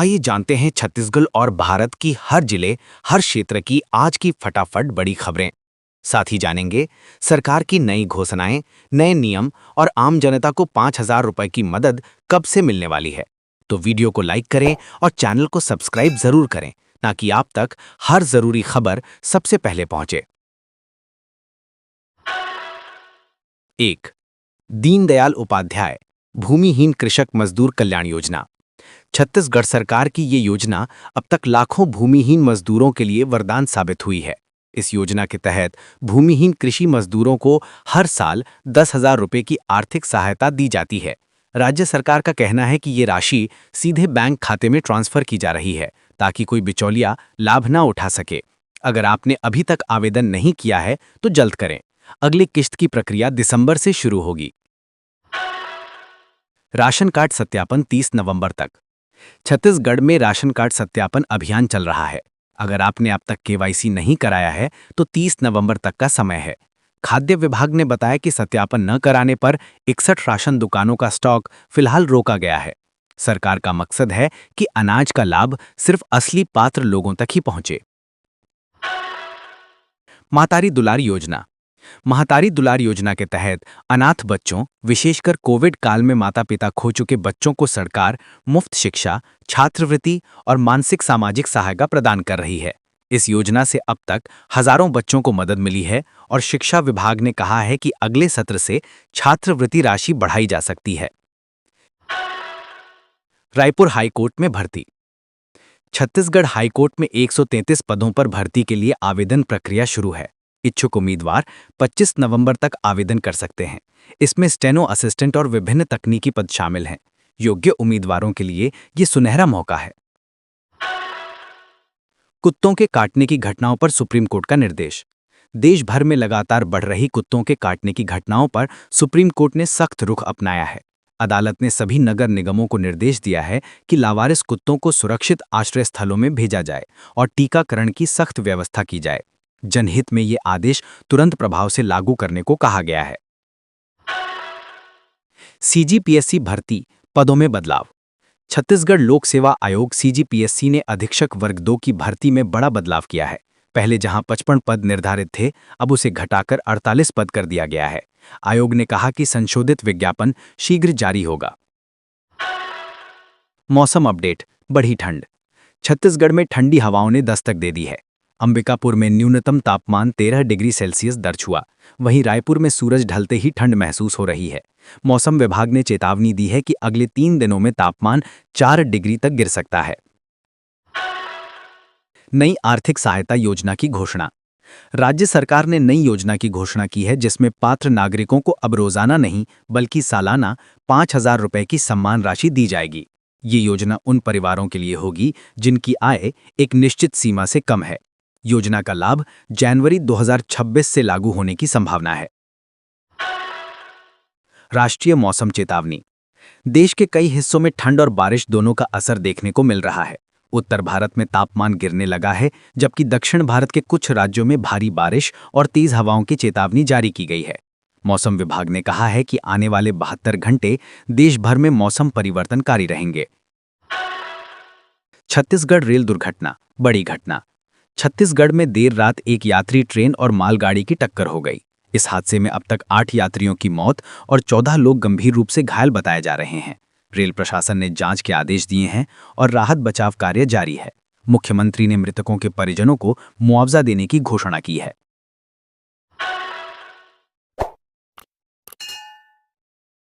आइए जानते हैं छत्तीसगढ़ और भारत की हर जिले, हर क्षेत्र की आज की फटाफट बड़ी खबरें। साथ ही जानेंगे सरकार की नई घोषणाएं, नए नियम और आम जनता को 5,000 रुपए की मदद कब से मिलने वाली है। तो वीडियो को लाइक करें और चैनल को सब्सक्राइब जरूर करें, ताकि आप तक हर जरूरी खबर सबसे पहले पहुंचे। 1. दीनदयाल उपाध्याय भूमिहीन कृषक मजदूर कल्याण योजना। छत्तीसगढ़ सरकार की ये योजना अब तक लाखों भूमिहीन मजदूरों के लिए वरदान साबित हुई है। इस योजना के तहत भूमिहीन कृषि मजदूरों को हर साल 10,000 रुपए की आर्थिक सहायता दी जाती है। राज्य सरकार का कहना है कि ये राशि सीधे बैंक खाते में ट्रांसफर की जा रही है, ताकि कोई बिचौलिया लाभ न उठा सके। अगर आपने अभी तक आवेदन नहीं किया है तो जल्द करें। अगली किश्त की प्रक्रिया दिसंबर से शुरू होगी। राशन कार्ड सत्यापन 30 नवंबर तक। छत्तीसगढ़ में राशन कार्ड सत्यापन अभियान चल रहा है। अगर आपने अब तक केवाईसी नहीं कराया है तो 30 नवंबर तक का समय है। खाद्य विभाग ने बताया कि सत्यापन न कराने पर 61 राशन दुकानों का स्टॉक फिलहाल रोका गया है। सरकार का मकसद है कि अनाज का लाभ सिर्फ असली पात्र लोगों तक ही पहुंचे। मातारी दुलार योजना। महतारी दुलार योजना के तहत अनाथ बच्चों, विशेषकर कोविड काल में माता पिता खो चुके बच्चों को सरकार मुफ्त शिक्षा, छात्रवृत्ति और मानसिक सामाजिक सहायता प्रदान कर रही है। इस योजना से अब तक हजारों बच्चों को मदद मिली है और शिक्षा विभाग ने कहा है कि अगले सत्र से छात्रवृत्ति राशि बढ़ाई जा सकती है। रायपुर हाईकोर्ट में भर्ती। छत्तीसगढ़ हाईकोर्ट में 133 पदों पर भर्ती के लिए आवेदन प्रक्रिया शुरू है। इच्छुक उम्मीदवार 25 नवंबर तक आवेदन कर सकते हैं। इसमें स्टेनो असिस्टेंट और विभिन्न तकनीकी पद शामिल हैं। योग्य उम्मीदवारों के लिए ये सुनहरा मौका है। कुत्तों के काटने की घटनाओं पर सुप्रीम कोर्ट का निर्देश। देश भर में लगातार बढ़ रही कुत्तों के काटने की घटनाओं पर सुप्रीम कोर्ट ने सख्त रुख अपनाया है। अदालत ने सभी नगर निगमों को निर्देश दिया है कि लावारिस कुत्तों को सुरक्षित आश्रय स्थलों में भेजा जाए और टीकाकरण की सख्त व्यवस्था की जाए। जनहित में ये आदेश तुरंत प्रभाव से लागू करने को कहा गया है। सीजीपीएससी भर्ती पदों में बदलाव। छत्तीसगढ़ लोक सेवा आयोग सीजीपीएससी ने अधीक्षक वर्ग 2 की भर्ती में बड़ा बदलाव किया है। पहले जहां 55 पद निर्धारित थे, अब उसे घटाकर 48 पद कर दिया गया है। आयोग ने कहा कि संशोधित विज्ञापन शीघ्र जारी होगा। मौसम अपडेट। बढ़ी ठंड। छत्तीसगढ़ में ठंडी हवाओं ने दस्तक दे दी है। अंबिकापुर में न्यूनतम तापमान 13 डिग्री सेल्सियस दर्ज हुआ। वहीं रायपुर में सूरज ढलते ही ठंड महसूस हो रही है। मौसम विभाग ने चेतावनी दी है कि अगले 3 दिनों में तापमान 4 डिग्री तक गिर सकता है। नई आर्थिक सहायता योजना की घोषणा। राज्य सरकार ने नई योजना की घोषणा की है, जिसमें पात्र नागरिकों को अब रोजाना नहीं बल्कि सालाना 5,000 रुपए की सम्मान राशि दी जाएगी। ये योजना उन परिवारों के लिए होगी जिनकी आय एक निश्चित सीमा से कम है। योजना का लाभ जनवरी 2026 से लागू होने की संभावना है। राष्ट्रीय मौसम चेतावनी। देश के कई हिस्सों में ठंड और बारिश दोनों का असर देखने को मिल रहा है। उत्तर भारत में तापमान गिरने लगा है, जबकि दक्षिण भारत के कुछ राज्यों में भारी बारिश और तेज हवाओं की चेतावनी जारी की गई है। मौसम विभाग ने कहा है कि आने वाले 72 घंटे देश भर में मौसम परिवर्तनकारी रहेंगे। छत्तीसगढ़ रेल दुर्घटना, बड़ी घटना। छत्तीसगढ़ में देर रात एक यात्री ट्रेन और मालगाड़ी की टक्कर हो गई। इस हादसे में अब तक 8 यात्रियों की मौत और 14 लोग गंभीर रूप से घायल बताए जा रहे हैं। रेल प्रशासन ने जांच के आदेश दिए हैं और राहत बचाव कार्य जारी है। मुख्यमंत्री ने मृतकों के परिजनों को मुआवजा देने की घोषणा की है।